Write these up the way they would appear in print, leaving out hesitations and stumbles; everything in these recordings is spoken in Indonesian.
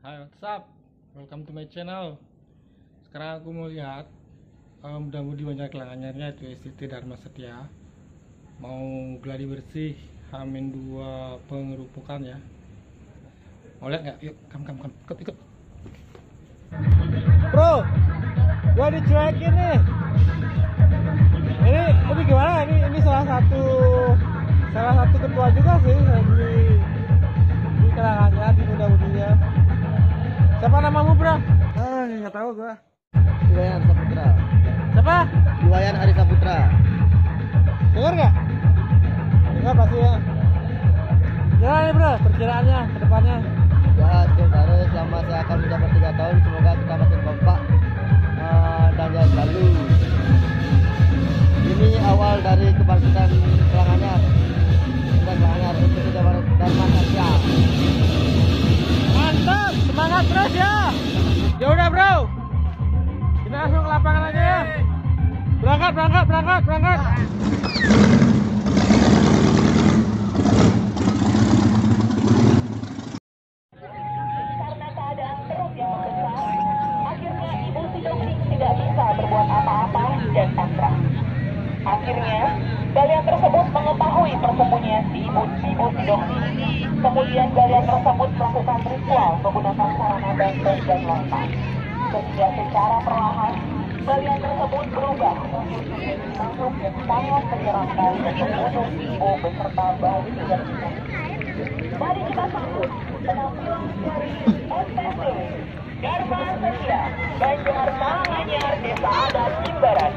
Hai, what's up? Welcome to my channel. Sekarang aku mau lihat mudah-mudi banyak langganannya, itu STT Dharma Setia mau gladi bersih H-2 pengerupukan ya. Mau lihat nggak? Yuk, kam ikut. Bro, gua dicuekin nih. Ini gimana? Ini salah satu ketua juga sih di kelangannya, di muda-mudinya. Siapa namamu, bro? Nggak tahu gua. Iwayan Saputra. Siapa? Iwayan Hari Saputra. Dengar nggak? Dengar pasti ya. Gimana nih, bro, perkiraannya ke depannya? Ya, sementara selama saya akan menjabat 3 tahun, semoga kita makin kompak dan jaya selalu. Ini awal dari kebangkitan Karanganyar dan Karanganyar untuk Dharma Setia. Mantap, semangat terus ya. Ya udah, bro, kita langsung ke lapangan aja ya. Berangkat. Karena keadaan perut yang membesar, akhirnya Ibu Sidoming tidak bisa berbuat apa-apa dan pasrah. Akhirnya, galian tersebut mengetahui persembunyian si Ibu Sidoming. Kemudian galian tersebut melakukan ritual menggunakan sarana benteng dan lontar. Sehingga secara perlahan, galian tersebut berubah menjadi makhluk yang sangat menyeramkan dan membunuh Ibu beserta bayi dan ibu. Mari kita sambut penampilan dari STT Dharma Setia, Banjar Karanganyar, Desa Adat, Jimbaran.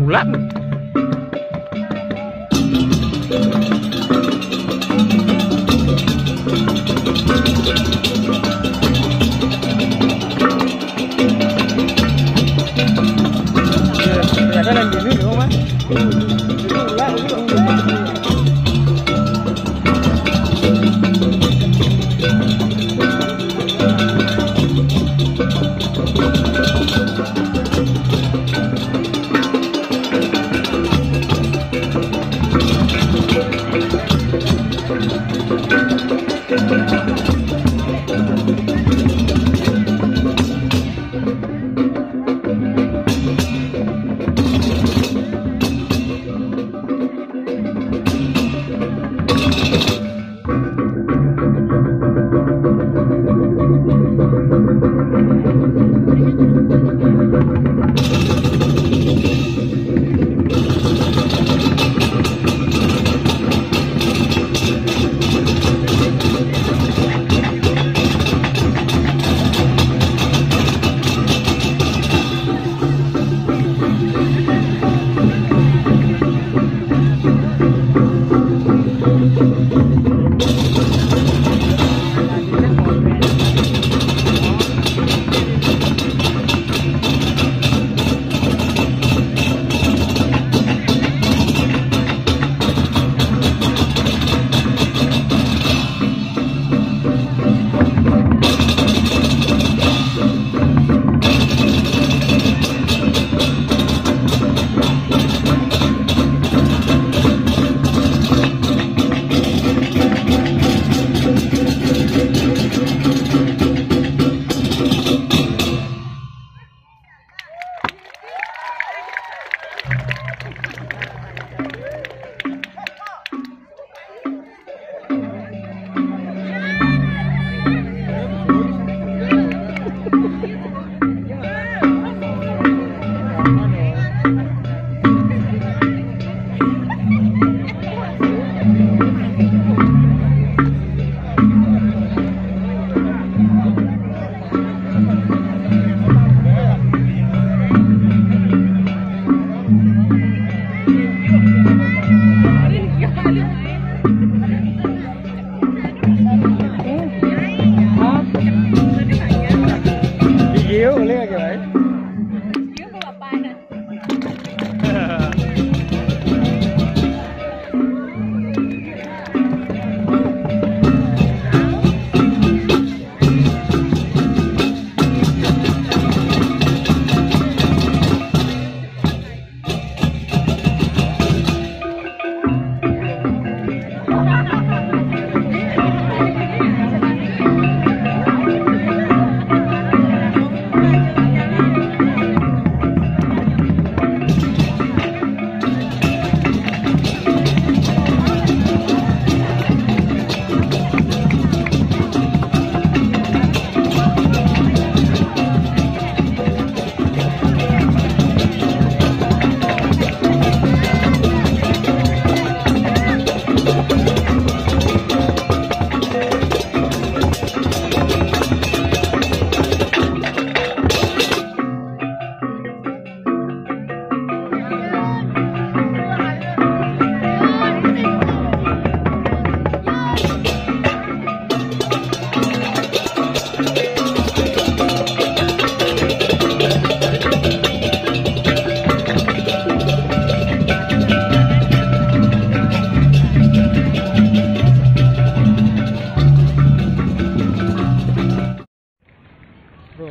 bulan. Ya kan yang gini dong mas.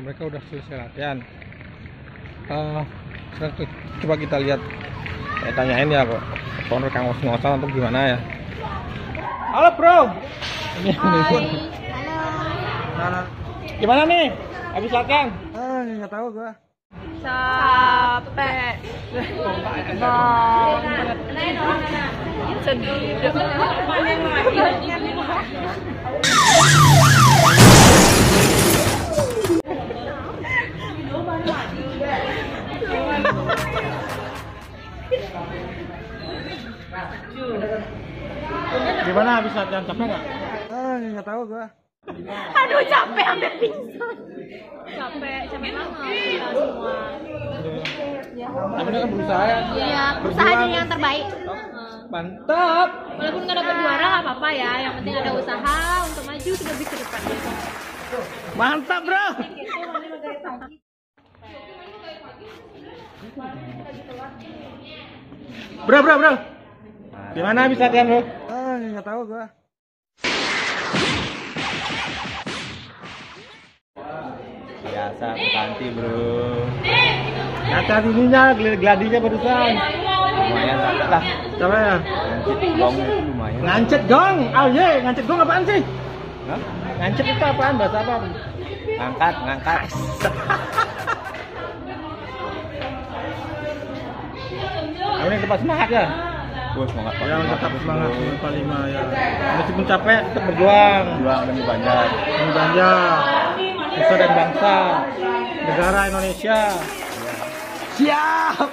Mereka udah selesai latihan. Coba kita lihat, tanyain ya kok owner Kang ngos-ngosan atau gimana ya. Halo bro. Ini halo. Gimana nih? Habis latihan? Nggak tahu gua. Capek banget, sedih. Gimana habis latihan, capek nggak? Nggak tahu gua. Aduh capek, hampir pingsan. Capek banget kita semua. Namanya kan berusaha ya. Iya, usaha Berjuang. jadi yang terbaik. Mantap. Walaupun nggak dapat juara nggak apa-apa ya, yang penting ada usaha untuk maju ke lebih ke depan. Mantap, Bro. Bro. Gimana habis latihan, Bro? Nggak tahu gua. Biasa berganti bro. Atas ininya, gladinya barusan. Lumayan lah. Coba ya. Ngancit gong itu lumayan. Ngancet gong. Oh ye, ngancet gong apaan sih? Hah? Ngancet itu apaan? Bahasa apa? Ngangkat. Ini tempat semangat ya. Bos semangat Ya, tetap semangat 45 ya. Meskipun capek, tetap berjuang. Juang demi Banjar. Demi Banjar, nusa dan bangsa, negara Indonesia. Siap.